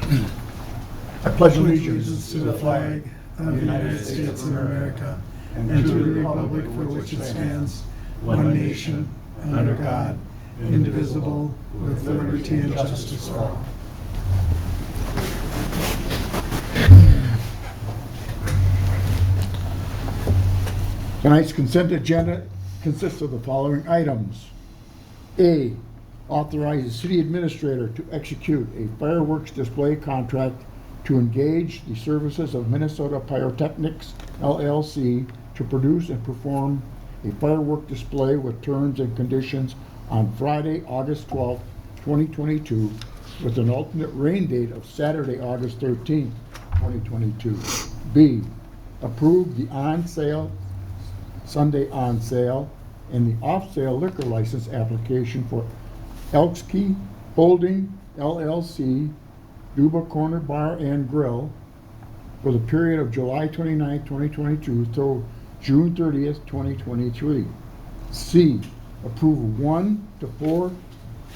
I pledge allegiance to the flag of the United States of America and to the republic for which it stands, one nation, under God, indivisible, with liberty and justice for all. Tonight's consent agenda consists of the following items. A, authorize the city administrator to execute a fireworks display contract to engage the services of Minnesota Pyrotechnics, LLC, to produce and perform a firework display with terms and conditions on Friday, August 12th, 2022, with an alternate rain date of Saturday, August 13th, 2022. B, approve the on-sale, Sunday on sale, and the off-sale liquor license application for Elks Key Holding LLC, Duba Corner Bar and Grill for the period of July 29, 2022 through June 30th, 2023. C, approve a 1 to 4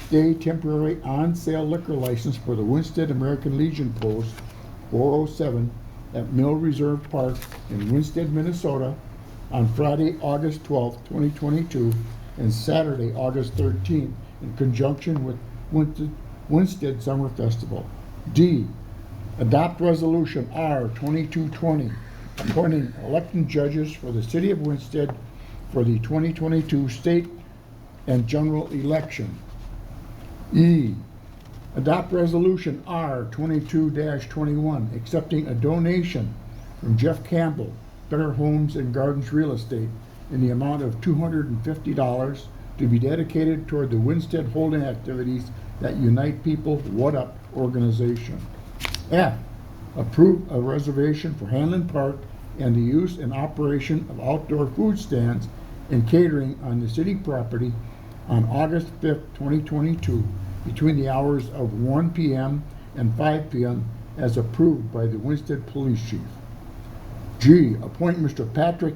day temporary on-sale liquor license for the Winsted American Legion Post 407 at Mill Reserve Park in Winsted, Minnesota on Friday, August 12th, 2022 and Saturday, August 13th in conjunction with Winsted Summer Festival. D, adopt resolution R 2220 appointing elected judges for the city of Winsted for the 2022 state and general election. E, adopt resolution R 22-21 accepting a donation from Jeff Campbell, Better Homes and Gardens Real Estate, in the amount of $250 to be dedicated toward the Winsted holding activities that Unite People What Up organization. F, approve a reservation for Hanlon Park and the use and operation of outdoor food stands and catering on the city property on August 5th, 2022, between the hours of 1 p.m. and 5 p.m. as approved by the Winsted Police Chief. G, appoint Mr. Patrick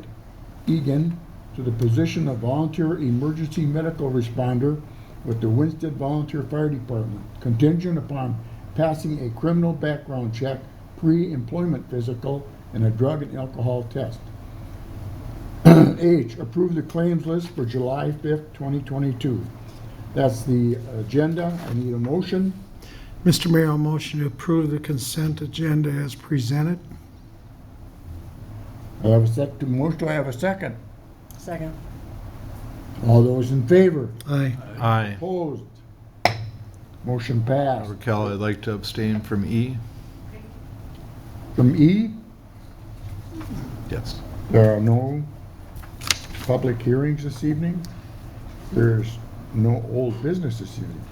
Egan to the position of Volunteer Emergency Medical Responder with the Winsted Volunteer Fire Department, contingent upon passing a criminal background check, pre-employment physical, and a drug and alcohol test. H, approve the claims list for July 5th, 2022. That's the agenda. I need a motion. Mr. Mayor, I'll motion to approve the consent agenda as presented. I have a second to motion. Do I have a second? Second. All those in favor? Aye. Aye. Opposed? Motion passed. Raquel, I'd like to abstain from E. From E, Yes. there are no public hearings this evening. There's no old business this evening.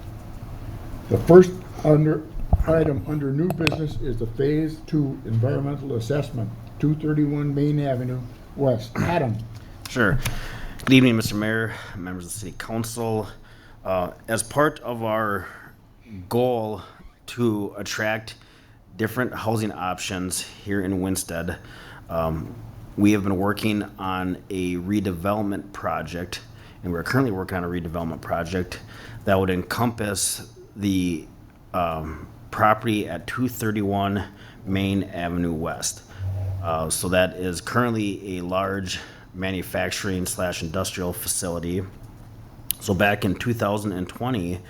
The first item under new business is the Phase 2 Environmental Assessment, 231 Main Avenue West. Adam. Sure. Good evening, Mr. Mayor, members of the City Council. As part of our goal to attract different housing options here in Winsted, we have been working on a redevelopment project, and we're currently working on a redevelopment project that would encompass the property at 231 Main Avenue West. So that is currently a large manufacturing / industrial facility. So back in 2020,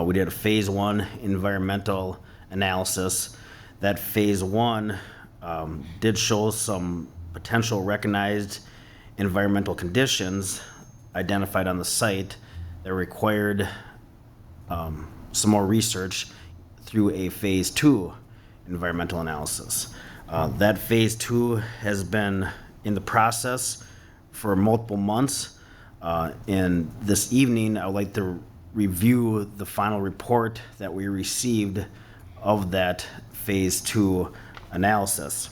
we did a phase 1 environmental analysis. That phase 1 did show some potential recognized environmental conditions identified on the site that required some more research through a phase 2 environmental analysis. That phase 2 has been in the process for multiple months. And this evening, I would like to review the final report that we received of that phase 2 analysis.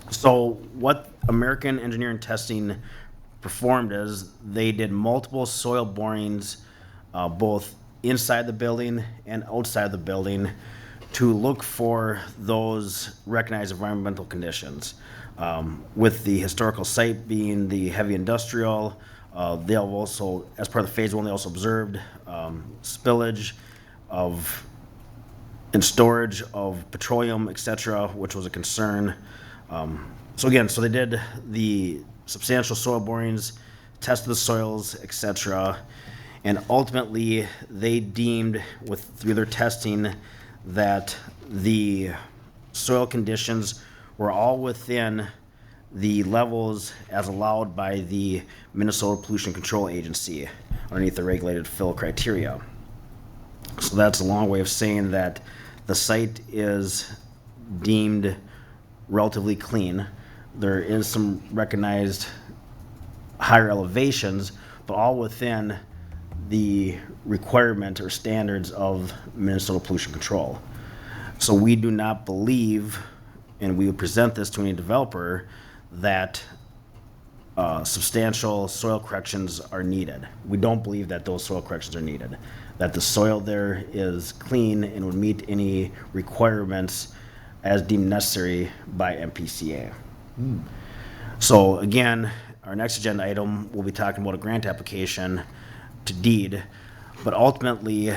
So what American Engineering Testing performed is they did multiple soil borings, both inside the building and outside the building, to look for those recognized environmental conditions. With the historical site being the heavy industrial, they'll also, as part of the phase 1, they also observed spillage of and storage of petroleum, etc., which was a concern. So again, so they did the substantial soil borings, tested the soils, etc., and ultimately they deemed through their testing that the soil conditions were all within the levels as allowed by the Minnesota Pollution Control Agency underneath the regulated fill criteria. So that's a long way of saying that the site is deemed relatively clean. There is some recognized higher elevations, but all within the requirement or standards of Minnesota Pollution Control. So we do not believe, and we would present this to any developer, that substantial soil corrections are needed. We don't believe that those soil corrections are needed, that the soil there is clean and would meet any requirements as deemed necessary by MPCA. So again, our next agenda item, we'll be talking about a grant application to deed, but ultimately,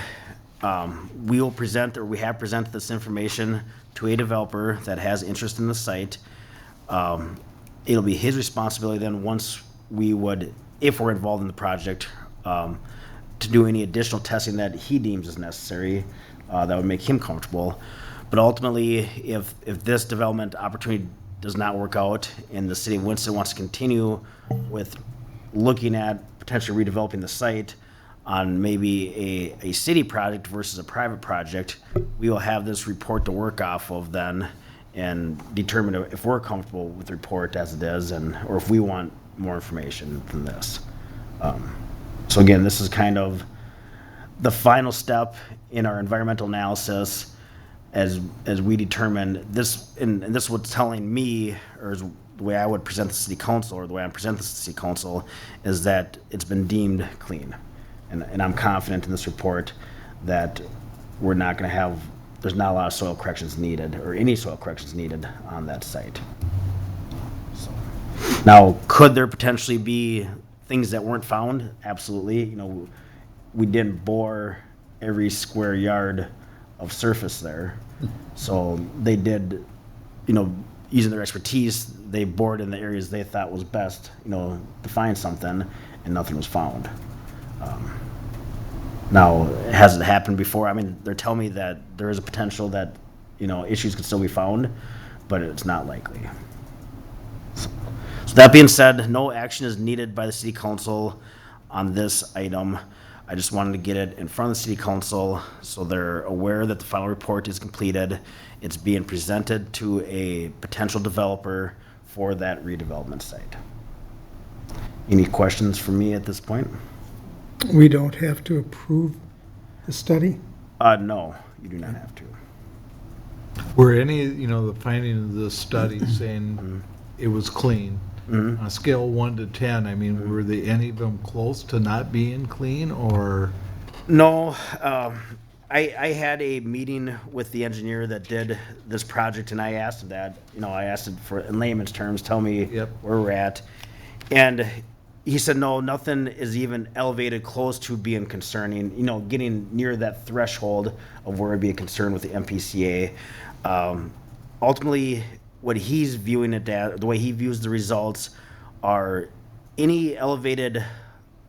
we will present, or we have presented this information to a developer that has interest in the site. It'll be his responsibility then, once we would, if we're involved in the project, to do any additional testing that he deems is necessary, that would make him comfortable. But ultimately, if this development opportunity does not work out and the city of Winston wants to continue with looking at potentially redeveloping the site on maybe a city project versus a private project, we will have this report to work off of then and determine if we're comfortable with the report as it is, or if we want more information than this. So again, this is kind of the final step in our environmental analysis as we determine this, and this is what's telling me, or is the way I would present the city council, or the way I present this to the city council, is that it's been deemed clean. And I'm confident in this report that we're not going to have, there's not a lot of soil corrections needed, or any soil corrections needed on that site. So, now, could there potentially be things that weren't found? Absolutely. You know, we didn't bore every square yard of surface there. So they did, you know, using their expertise, they bored in the areas they thought was best, you know, to find something, and nothing was found. Now, has it happened before? I mean, they're telling me that there is a potential that, you know, issues could still be found, but it's not likely. So that being said, no action is needed by the city council on this item. I just wanted to get it in front of the city council so they're aware that the final report is completed. It's being presented to a potential developer for that redevelopment site. Any questions for me at this point? We don't have to approve the study? No, you do not have to. Were any, you know, the finding of the study saying it was clean? On a scale of 1 to 10, I mean, were any of them close to not being clean, or? No, I had a meeting with the engineer that did this project, and I asked him that, you know, I asked him for, in layman's terms, tell me Yep. where we're at. And he said, no, nothing is even elevated close to being concerning, you know, getting near that threshold of where it'd be a concern with the MPCA. Ultimately, what he's viewing it at, the way he views the results, are any elevated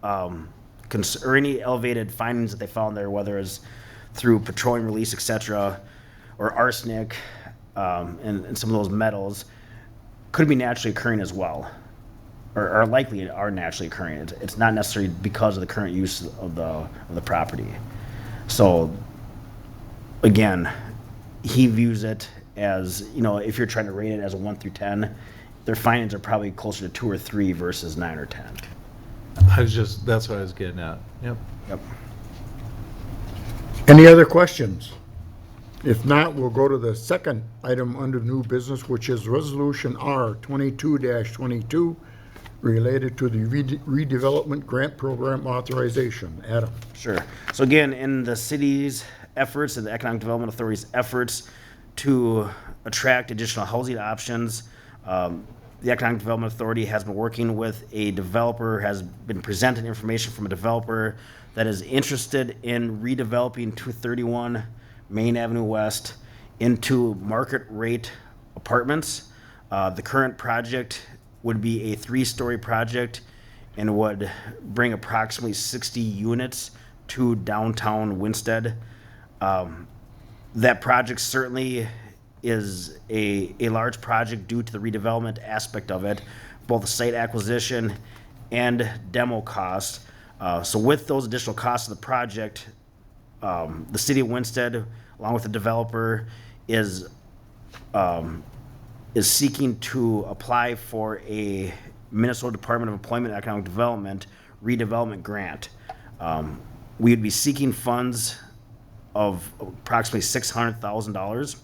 or any elevated findings that they found there, whether it's through petroleum release, etc., or arsenic, and some of those metals, could be naturally occurring as well, or likely are naturally occurring. It's not necessarily because of the current use of the property. So again, he views it as, you know, if you're trying to rate it as a 1 through 10, their findings are probably closer to 2 or 3 versus 9 or 10. That's what I was getting at. Yep. Yep. Any other questions? If not, we'll go to the second item under new business, which is Resolution R 22-22, related to the redevelopment grant program authorization. Adam? Sure. So again, in the city's efforts and the Economic Development Authority's efforts to attract additional housing options, the Economic Development Authority has been working with a developer, has been presenting information from a developer that is interested in redeveloping 231 Main Avenue West into market rate apartments. The current project would be a 3-story project and would bring approximately 60 units to downtown Winsted. That project certainly is a large project due to the redevelopment aspect of it, both the site acquisition and demo costs. So with those additional costs of the project, the city of Winsted, along with the developer, is seeking to apply for a Minnesota Department of Employment and Economic Development redevelopment grant. We would be seeking funds of approximately $600,000.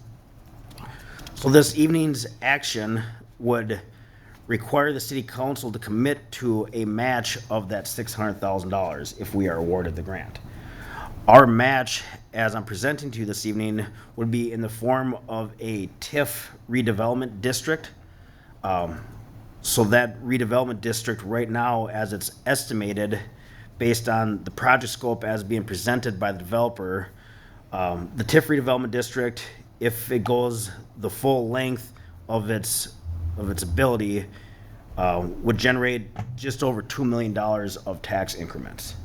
So this evening's action would require the city council to commit to a match of that $600,000 if we are awarded the grant. Our match, as I'm presenting to you this evening, would be in the form of a TIF redevelopment district. So that redevelopment district right now, as it's estimated, based on the project scope as being presented by the developer, the TIF redevelopment district, if it goes the full length of its ability, would generate just over $2 million of tax increments.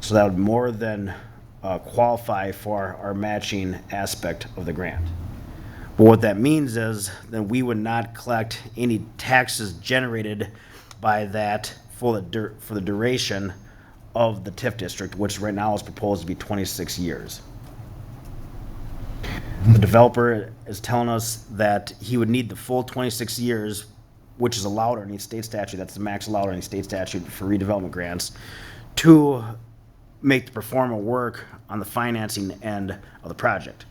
So that would more than qualify for our matching aspect of the grant. But what that means is then we would not collect any taxes generated by that for the duration of the TIF district, which right now is proposed to be 26 years. The developer is telling us that he would need the full 26 years, which is allowed under any state statute, that's the max allowed under any state statute for redevelopment grants, to make the performer work on the financing end of the project.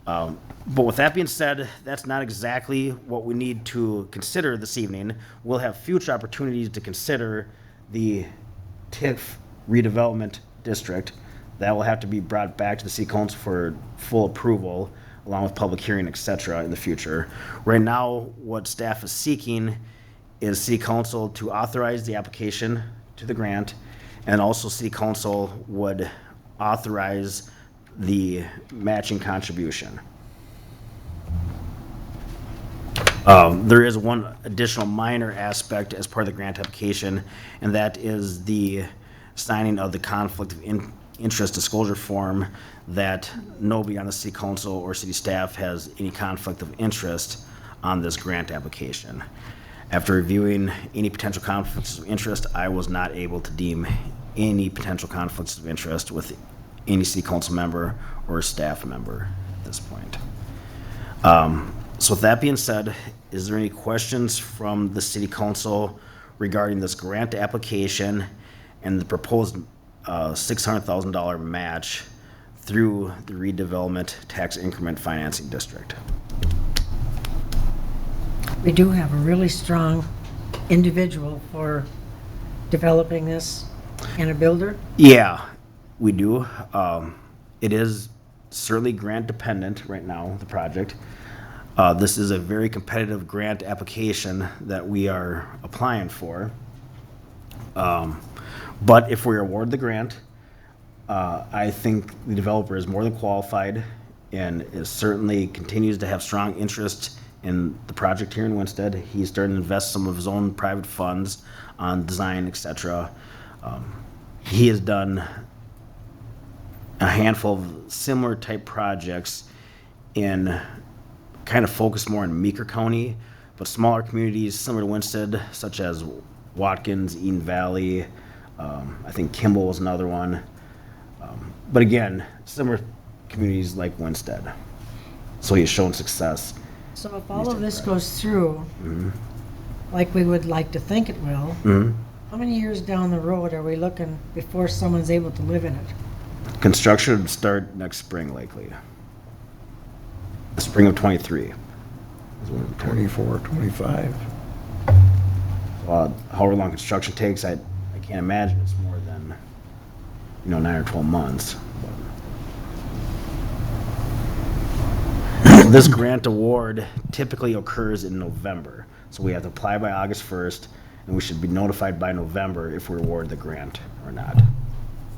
But with that being said, that's not exactly what we need to consider this evening. We'll have future opportunities to consider the TIF redevelopment district. That will have to be brought back to the city council for full approval, along with public hearing, et cetera, in the future. Right now, what staff is seeking is city council to authorize the application to the grant, and also city council would authorize the matching contribution. There is one additional minor aspect as part of the grant application, and that is the signing of the conflict of interest disclosure form, that nobody on the city council or city staff has any conflict of interest on this grant application. After reviewing any potential conflicts of interest, I was not able to deem any potential conflicts of interest with any city council member or staff member at this point. So with that being said, is there any questions from the city council regarding this grant application and the proposed $600,000 match through the redevelopment tax increment financing district? We do have a really strong individual for developing this and a builder. Yeah, we do. It is certainly grant dependent right now, the project. This is a very competitive grant application that we are applying for. But if we're awarded the grant, I think the developer is more than qualified and is certainly continues to have strong interest in the project here in Winsted. He's starting to invest some of his own private funds on design, etc. He has done a handful of similar type projects in kind of focused more in Meeker County, but smaller communities similar to Winsted, such as Watkins, Eden Valley, I think Kimball was another one. But again, similar communities like Winsted. So he's shown success. So if all of this goes through, like we would like to think it will, how many years down the road are we looking before someone's able to live in it? Construction would start next spring, likely. The spring of 23. 24, 25. However long construction takes, I can't imagine it's more than 9 or 12 months. This grant award typically occurs in November, so we have to apply by August 1st, and we should be notified by November if we're awarded the grant or not.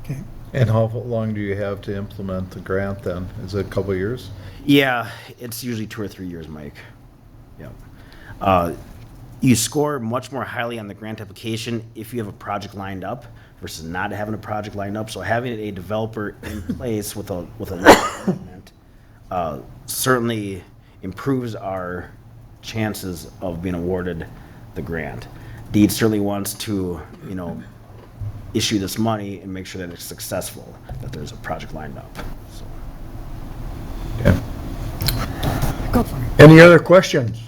Okay. And how long do you have to implement the grant then? Is it a couple of years? Yeah, it's usually 2 or 3 years, Mike. Yep. You score much more highly on the grant application if you have a project lined up versus not having a project lined up. So having a developer in place with a development certainly improves our chances of being awarded the grant. Deed certainly wants to, issue this money and make sure that it's successful, that there's a project lined up. So. Yeah. Go for it. Any other questions?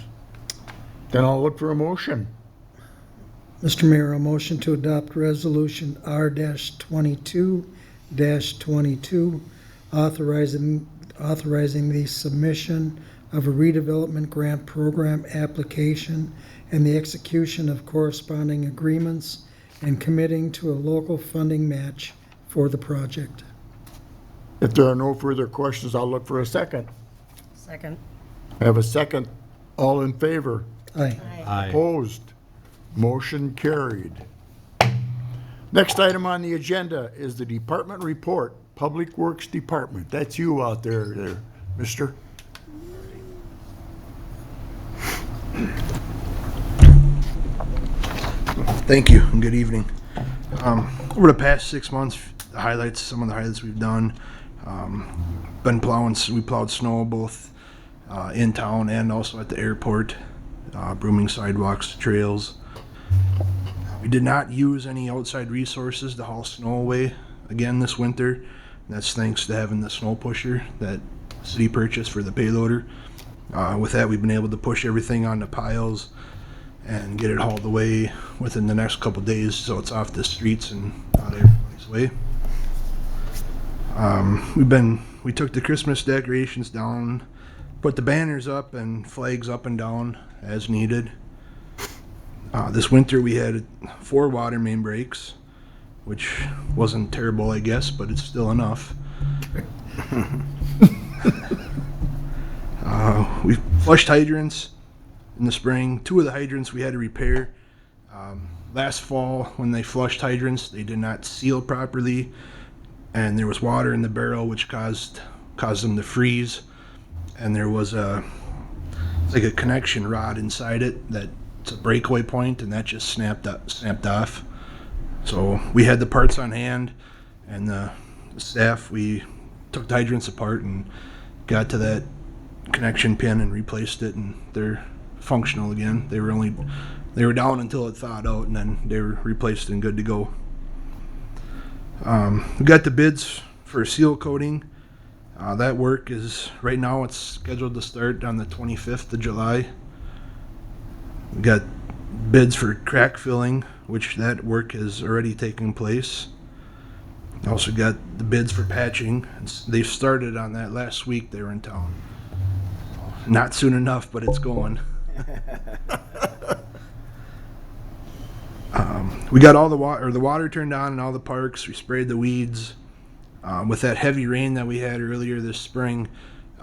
Then I'll look for a motion. Mr. Mayor, a motion to adopt Resolution R-22-22, authorizing the submission of a redevelopment grant program application and the execution of corresponding agreements and committing to a local funding match for the project. If there are no further questions, I'll look for a second. Second. I have a second. All in favor? Aye. Aye. Opposed? Motion carried. Next item on the agenda is the department report, Public Works Department. That's you out there, mister. Thank you and good evening. Over the past 6 months, some of the highlights we've done, been plowing, we plowed snow both in town and also at the airport, brooming sidewalks, trails. We did not use any outside resources to haul snow away again this winter. That's thanks to having the snow pusher that the city purchased for the payloader. With that, we've been able to push everything onto piles and get it hauled away within the next couple days, so it's off the streets and out of everybody's way. We took the Christmas decorations down, put the banners up and flags up and down as needed. This winter we had 4 water main breaks, which wasn't terrible, I guess, but it's still enough. We flushed hydrants in the spring. 2 of the hydrants we had to repair. Last fall, when they flushed hydrants, they did not seal properly, and there was water in the barrel, which caused them to freeze. And there was it's like a connection rod inside it that's a breakaway point, and that just snapped off. So we had the parts on hand, and the staff, we took the hydrants apart and got to that connection pin and replaced it, and they're functional again. They were down until it thawed out, and then they were replaced and good to go. We got the bids for seal coating. That work is, right now it's scheduled to start on the 25th of July. We got bids for crack filling, which that work has already taken place. Also got the bids for patching. They started on that last week. They were in town. Not soon enough, but it's going. We got all the water turned on in all the parks. We sprayed the weeds. With that heavy rain that we had earlier this spring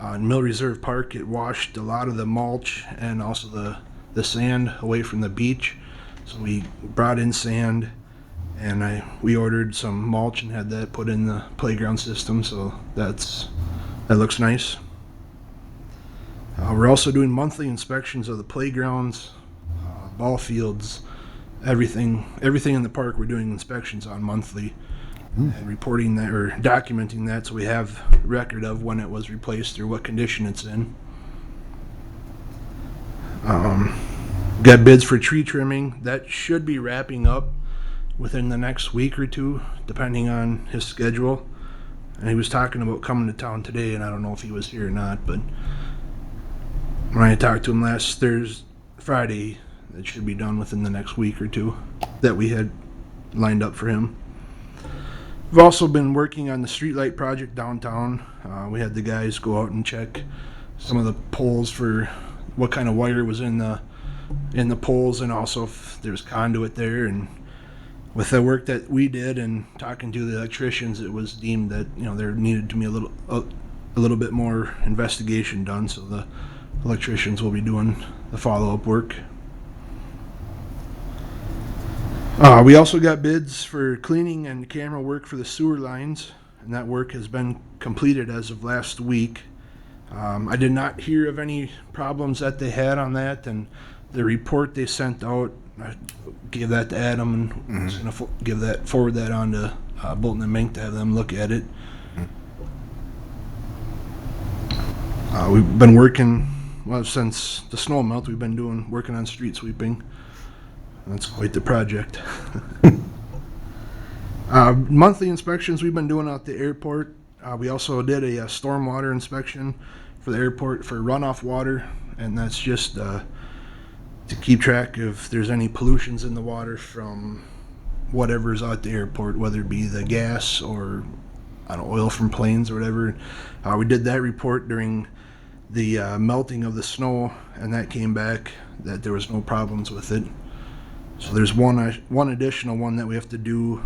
in Mill Reserve Park, it washed a lot of the mulch and also the sand away from the beach. So we brought in sand, and we ordered some mulch and had that put in the playground system. So that looks nice. We're also doing monthly inspections of the playgrounds, ball fields, everything in the park. We're doing inspections on monthly and reporting that or documenting that, so we have record of when it was replaced or what condition it's in. Got bids for tree trimming. That should be wrapping up within the next week or two, depending on his schedule. And he was talking about coming to town today, and I don't know if he was here or not, but when I talked to him last Friday, it should be done within the next week or two that we had lined up for him. We've also been working on the streetlight project downtown. We had the guys go out and check some of the poles for what kind of wire was in the poles, and also if there's conduit there. And with the work that we did and talking to the electricians, it was deemed that there needed to be a little bit more investigation done. So the electricians will be doing the follow-up work. We also got bids for cleaning and camera work for the sewer lines, and that work has been completed as of last week. I did not hear of any problems that they had on that, and the report they sent out, I gave that to Adam, and was gonna forward that on to Bolton and Mink to have them look at it. We've been working, well, since the snow melt, we've been working on street sweeping. That's quite the project. Monthly inspections we've been doing out the airport. We also did a stormwater inspection for the airport for runoff water, and that's just to keep track if there's any pollutions in the water from whatever's out the airport, whether it be the gas or I don't know, oil from planes or whatever. We did that report during the melting of the snow, and that came back that there was no problems with it. So there's one additional one that we have to do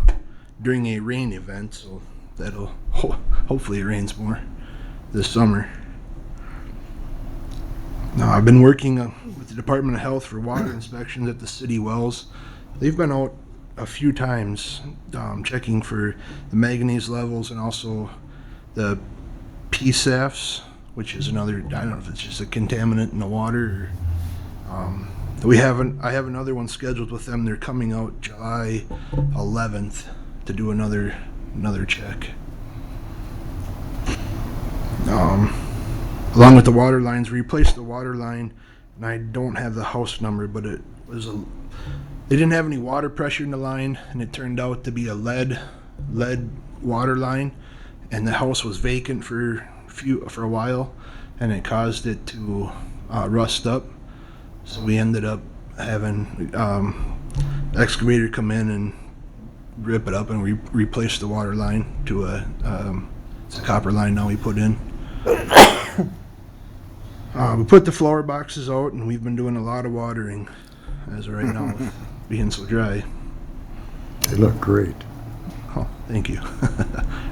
during a rain event, so that'll hopefully it rains more this summer. Now I've been working with the Department of Health for water inspections at the city wells. They've been out a few times checking for the manganese levels and also the PSAFs, which is another, I don't know if it's just a contaminant in the water or, I have another one scheduled with them. They're coming out July 11th to do another check. Along with the water lines, we replaced the water line, and I don't have the house number, but it was they didn't have any water pressure in the line, and it turned out to be a lead water line, and the house was vacant for a while, and it caused it to rust up. So we ended up having excavator come in and rip it up, and we replaced the water line to it's a copper line now we put in. We put the flower boxes out, and we've been doing a lot of watering as of right now, with being so dry. They look great. Oh, thank you.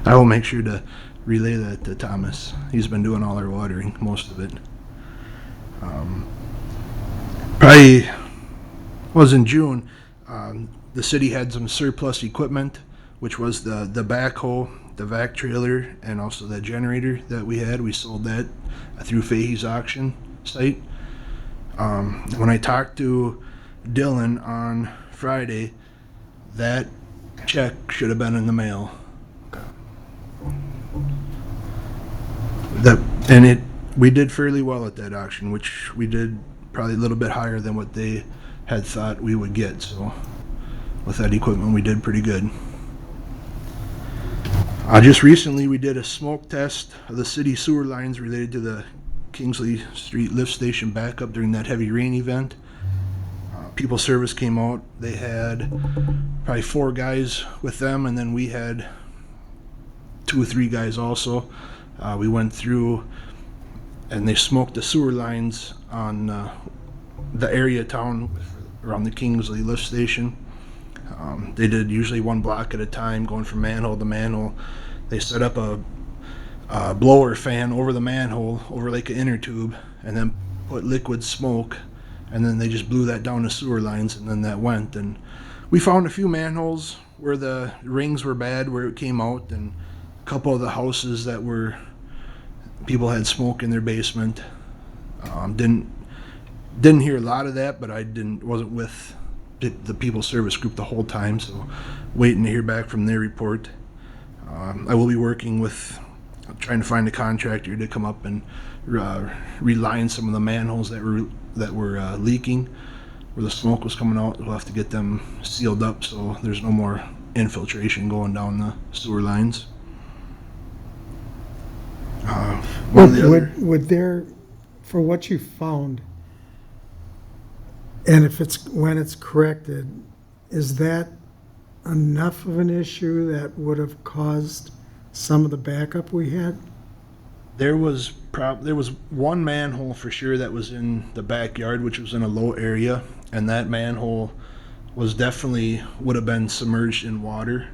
I will make sure to relay that to Thomas. He's been doing all our watering, most of it. Probably was in June. The city had some surplus equipment, which was the backhoe, the vac trailer, and also the generator that we had. We sold that through Fahey's auction site. When I talked to Dylan on Friday, that check should have been in the mail. We did fairly well at that auction, which we did probably a little bit higher than what they had thought we would get. So with that equipment, we did pretty good. Just recently, we did a smoke test of the city sewer lines related to the Kingsley Street lift station backup during that heavy rain event. People Service came out. They had probably 4 guys with them, and then we had 2 or 3 guys also. We went through and they smoked the sewer lines on the area of town around the Kingsley lift station. They did usually 1 block at a time, going from manhole to manhole. They set up a blower fan over the manhole, over like an inner tube, and then put liquid smoke, and then they just blew that down the sewer lines, and then that went. And we found a few manholes where the rings were bad, where it came out, and a couple of the houses that were people had smoke in their basement. Didn't hear a lot of that, but wasn't with the People Service group the whole time, so waiting to hear back from their report. I will be working with trying to find a contractor to come up and reline some of the manholes that were leaking, where the smoke was coming out. We'll have to get them sealed up so there's no more infiltration going down the sewer lines. Would there, for what you found, and when it's corrected, is that enough of an issue that would have caused some of the backup we had? There was one manhole for sure that was in the backyard, which was in a low area, and that manhole was definitely would have been submerged in water.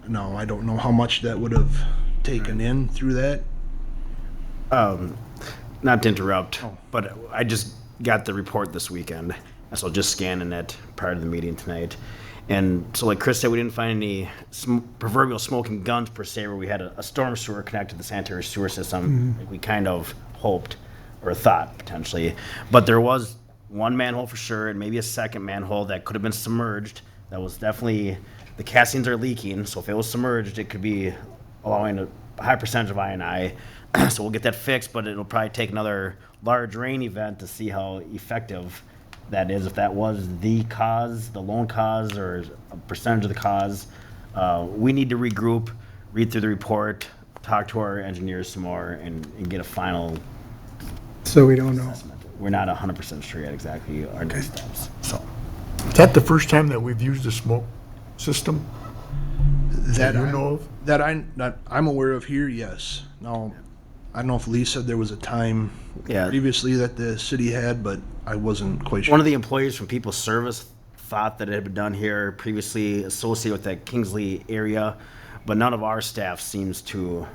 No, I don't know how much that would have taken in through that. Not to interrupt, but I just got the report this weekend, so just scanning it prior to the meeting tonight. And so like Chris said, we didn't find any proverbial smoking guns per se, where we had a storm sewer connected to the sanitary sewer system, like we kind of hoped or thought potentially. But there was one manhole for sure, and maybe a second manhole that could have been submerged. That was definitely, the castings are leaking, so if it was submerged, it could be allowing a high percentage of I&I. So we'll get that fixed, but it'll probably take another large rain event to see how effective that is, if that was the cause, the lone cause, or a percentage of the cause. We need to regroup, read through the report, talk to our engineers some more, and get a final So we don't know. estimate. We're not 100% sure yet exactly our next steps, so. Is that the first time that we've used a smoke system that you know of? That I'm aware of here, yes. Now, I don't know if Lee said there was a time Yeah. previously that the city had, but I wasn't quite sure. One of the employees from People Service thought that it had been done here previously associated with that Kingsley area, but none of our staff seems to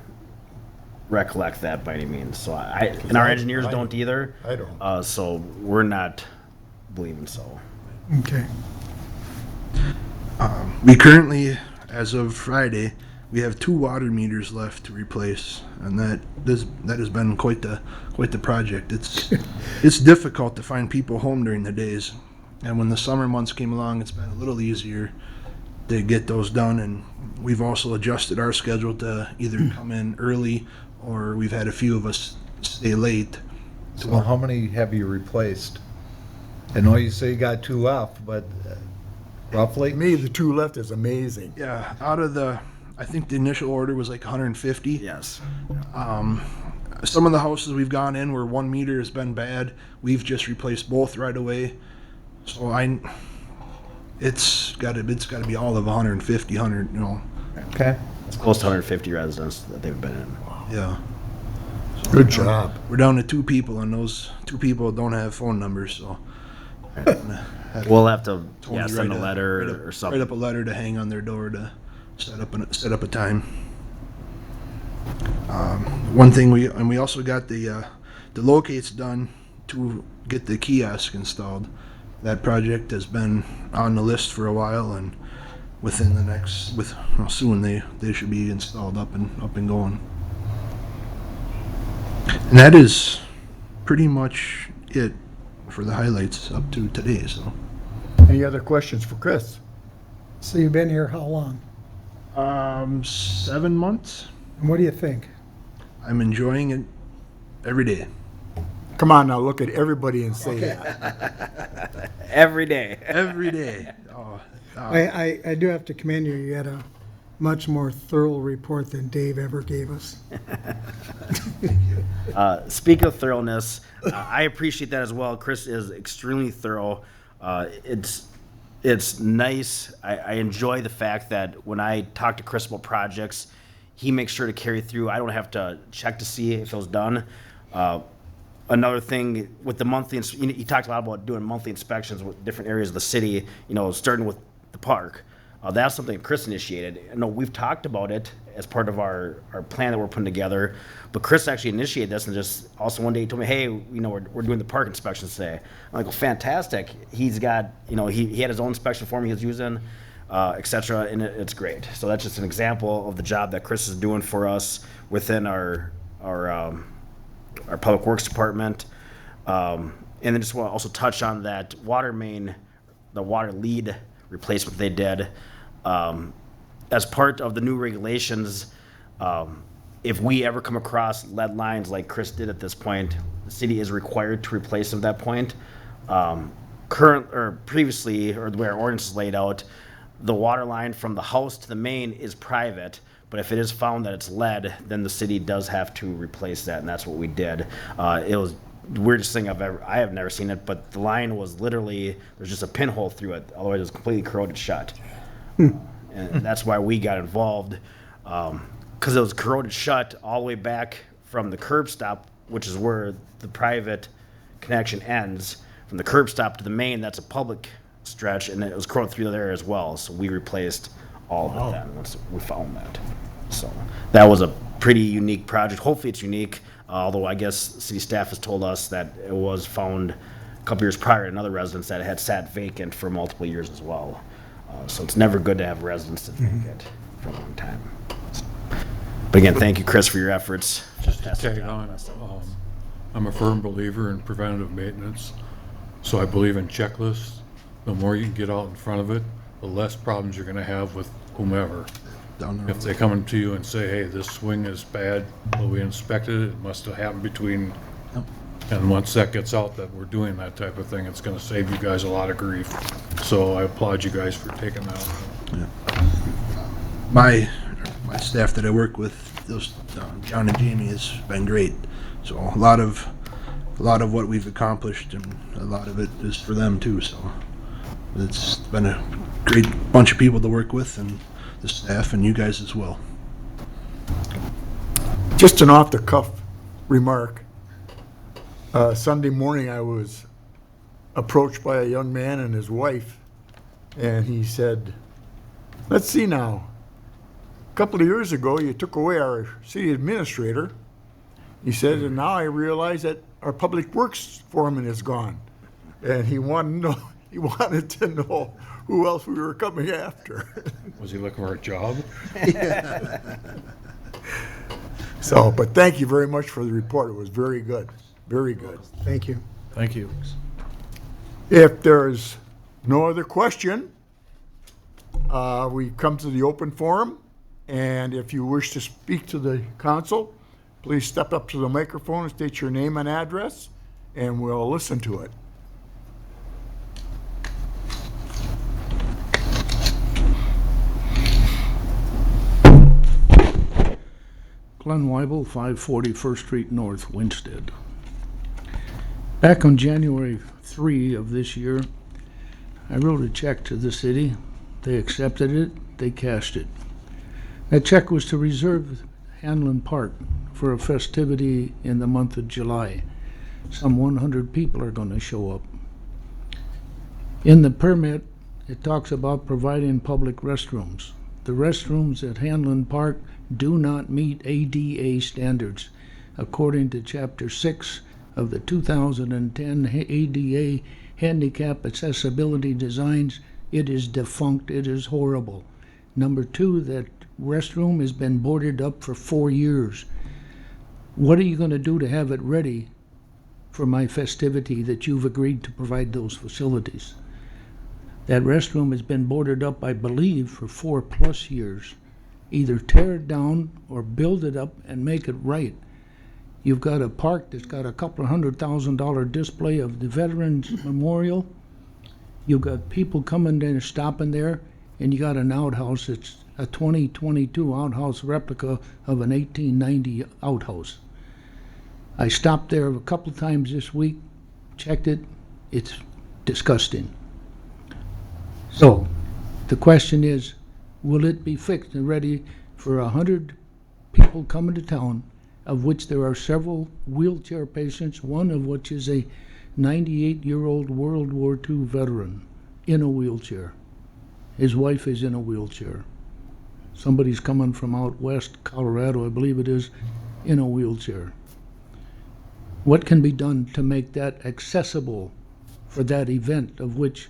recollect that by any means. So and our engineers don't either. I don't. So we're not believing so. Okay. We currently, as of Friday, we have 2 water meters left to replace, and that has been quite the project. It's difficult to find people home during the days, and when the summer months came along, it's been a little easier to get those done. And we've also adjusted our schedule to either come in early, or we've had a few of us stay late. So how many have you replaced? I know you say you got 2 left, but roughly? To me, the 2 left is amazing. Yeah, out of I think the initial order was like 150. Yes. Some of the houses we've gone in where 1 meter has been bad, we've just replaced both right away. So it's got to be all of 150, 100, you know. Okay. It's close to 150 residents that they've been in. Yeah. Good job. We're down to 2 people, and those 2 people don't have phone numbers, so. We'll have to Tony send a write letter or something. Write up a letter to hang on their door to set up a time. One thing we also got the locates done to get the kiosk installed. That project has been on the list for a while, and soon they should be installed up and going. And that is pretty much it for the highlights up to today. So, Any other questions for Chris? So you've been here how long? 7 months. And what do you think? I'm enjoying it every day. Come on now, look at everybody and say that. Every day. Every day. Oh, I do have to commend you. You had a much more thorough report than Dave ever gave us. Speaking of thoroughness, I appreciate that as well. Chris is extremely thorough. It's nice. I enjoy the fact that when I talk to Chris about projects, he makes sure to carry through. I don't have to check to see if it was done. Another thing with the monthly, he talked a lot about doing monthly inspections with different areas of the city, starting with the park. That's something Chris initiated. I know we've talked about it as part of our plan that we're putting together, but Chris actually initiated this, and just also one day he told me, hey, we're doing the park inspections today. I'm like, well, fantastic. He's got, he had his own inspection form he was using, et cetera, and it's great. So that's just an example of the job that Chris is doing for us within our public works department. And then just want to also touch on that water main, the water lead replacement they did. As part of the new regulations, if we ever come across lead lines like Chris did at this point, the city is required to replace them at that point. Previously, or the way our ordinance is laid out, the water line from the house to the main is private, but if it is found that it's lead, then the city does have to replace that, and that's what we did. It was the weirdest thing I have never seen it, but the line was literally, there's just a pinhole through it, otherwise it was completely corroded shut. And that's why we got involved, because it was corroded shut all the way back from the curb stop, which is where the private connection ends. From the curb stop to the main, that's a public stretch, and it was corroded through there as well. So we replaced all of it then once we found that. So that was a pretty unique project. Hopefully it's unique, although I guess city staff has told us that it was found a couple years prior in another residence that it had sat vacant for multiple years as well. So it's never good to have residents that think it for a long time. But again, thank you, Chris, for your efforts. Just to tag on, I'm a firm believer in preventative maintenance, so I believe in checklists. The more you can get out in front of it, the less problems you're gonna have with whomever. Down the road. If they come to you and say, hey, this swing is bad, well, we inspected it, it must have happened between, and once that gets out that we're doing that type of thing, it's gonna save you guys a lot of grief. So I applaud you guys for taking that on. My staff that I work with, those John and Jamie, has been great. So a lot of what we've accomplished, and a lot of it is for them too. So it's been a great bunch of people to work with, and the staff and you guys as well. Just an off-the-cuff remark. Sunday morning, I was approached by a young man and his wife, and he said, let's see now. A couple of years ago, you took away our city administrator. He said, and now I realize that our public works foreman is gone. And he wanted to know who else we were coming after. Was he looking for a job? So, but thank you very much for the report. It was very good, very good. Thank you. Thank you. If there's no other question, we come to the open forum. And if you wish to speak to the council, please step up to the microphone and state your name and address, and we'll listen to it. Glenn Weibel, 540 First Street North, Winsted. Back on January 3 of this year, I wrote a check to the city. They accepted it, they cashed it. That check was to reserve Hanlon Park for a festivity in the month of July. Some 100 people are going to show up. In the permit, it talks about providing public restrooms. The restrooms at Hanlon Park do not meet ADA standards. According to Chapter 6 of the 2010 ADA Handicap Accessibility Designs, it is defunct, it is horrible. Number 2, that restroom has been boarded up for 4 years. What are you going to do to have it ready for my festivity that you've agreed to provide those facilities? That restroom has been boarded up, I believe, for 4+ years. Either tear it down or build it up and make it right. You've got a park that's got a couple of $100,000 display of the Veterans Memorial. You've got people coming there, stopping there, and you got an outhouse that's a 2022 outhouse replica of an 1890 outhouse. I stopped there a couple times this week, checked it, it's disgusting. So, the question is, will it be fixed and ready for 100 people coming to town, of which there are several wheelchair patients, one of which is a 98-year-old World War II veteran in a wheelchair. His wife is in a wheelchair. Somebody's coming from out west, Colorado, I believe it is, in a wheelchair. What can be done to make that accessible for that event, of which,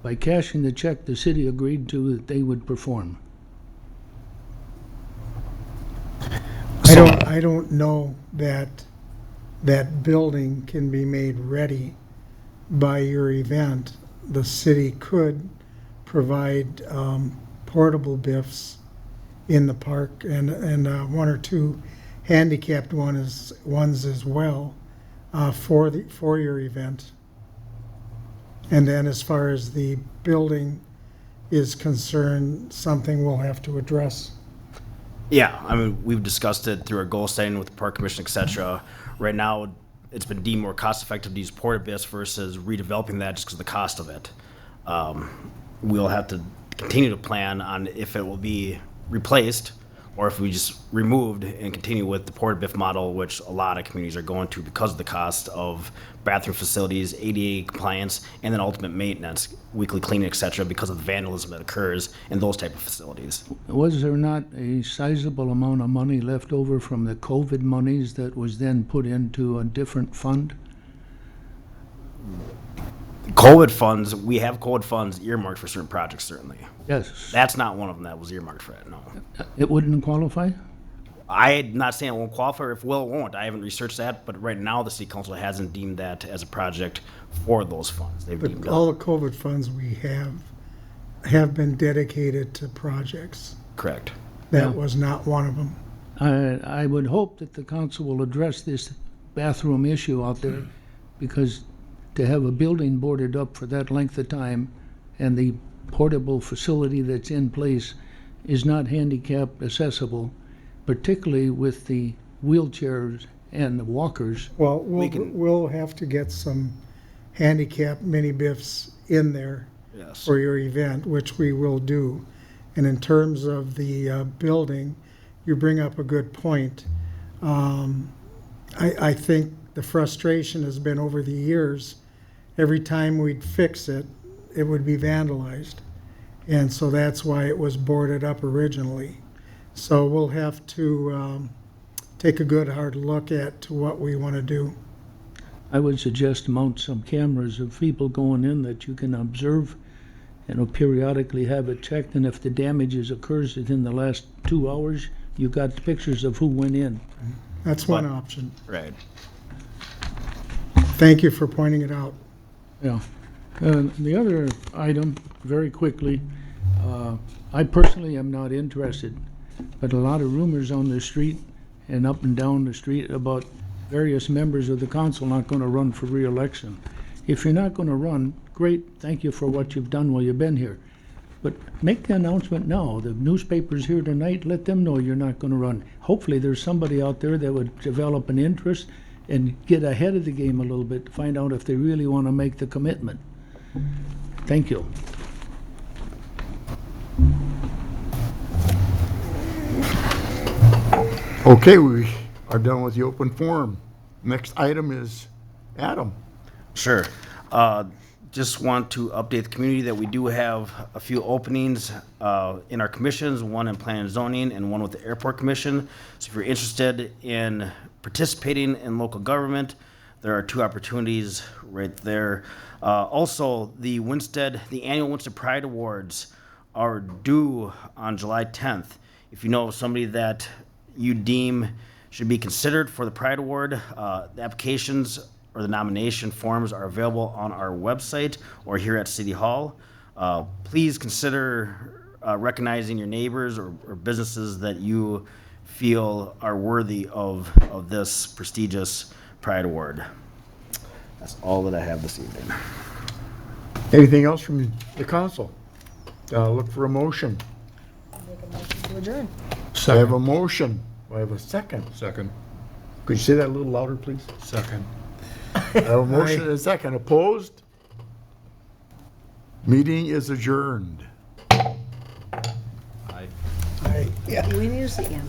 by cashing the check, the city agreed to that they would perform? I don't know that that building can be made ready by your event. The city could provide portable BIFs in the park, and 1 or 2 handicapped ones as well for your event. And then as far as the building is concerned, something we'll have to address. Yeah, I mean, we've discussed it through our goal setting with the park commission, et cetera. Right now, it's been deemed more cost-effective to use porta-bits versus redeveloping that just because of the cost of it. We'll have to continue to plan on if it will be replaced or if we just removed and continue with the porta-bit model, which a lot of communities are going to because of the cost of bathroom facilities, ADA compliance, and then ultimate maintenance, weekly cleaning, et cetera, because of the vandalism that occurs in those type of facilities. Was there not a sizable amount of money left over from the COVID monies that was then put into a different fund? COVID funds, we have COVID funds earmarked for certain projects, certainly. Yes. That's not one of them that was earmarked for it, no. It wouldn't qualify? I'm not saying it won't qualify, or if will, it won't. I haven't researched that, but right now the city council hasn't deemed that as a project for those funds. They've deemed But it. all the COVID funds we have been dedicated to projects. Correct. That was not one of them. I would hope that the council will address this bathroom issue out there, because to have a building boarded up for that length of time and the portable facility that's in place is not handicap accessible, particularly with the wheelchairs and the walkers. Well, can- we'll have to get some handicap mini biffs in there Yes. for your event, which we will do. And in terms of the building, you bring up a good point. I think the frustration has been over the years, every time we'd fix it, it would be vandalized. And so that's why it was boarded up originally. So we'll have to take a good hard look at what we want to do. I would suggest mount some cameras of people going in that you can observe and periodically have it checked, and if the damages occurs within the last 2 hours, you got pictures of who went in. That's one option. Right. Thank you for pointing it out. Yeah. The other item, very quickly, I personally am not interested, but a lot of rumors on the street and up and down the street about various members of the council not going to run for re-election. If you're not going to run, great, thank you for what you've done while you've been here. But make the announcement now. The newspaper's here tonight, let them know you're not going to run. Hopefully, there's somebody out there that would develop an interest and get ahead of the game a little bit, find out if they really want to make the commitment. Thank you. Okay, we are done with the open forum. Next item is Adam. Sure. Just want to update the community that we do have a few openings in our commissions, one in planning and zoning and one with the airport commission. So if you're interested in participating in local government, there are 2 opportunities right there. Also, the annual Winstead Pride Awards are due on July 10th. If you know of somebody that you deem should be considered for the Pride Award, the applications or the nomination forms are available on our website or here at City Hall. Please consider recognizing your neighbors or businesses that you feel are worthy of this prestigious Pride Award. That's all that I have this evening. Anything else from the council? Look for a motion. To adjourn. I have a motion. I have a second. Second. Could you say that a little louder, please? Second. I have a motion and a second. Opposed? Meeting is adjourned. We need to see him.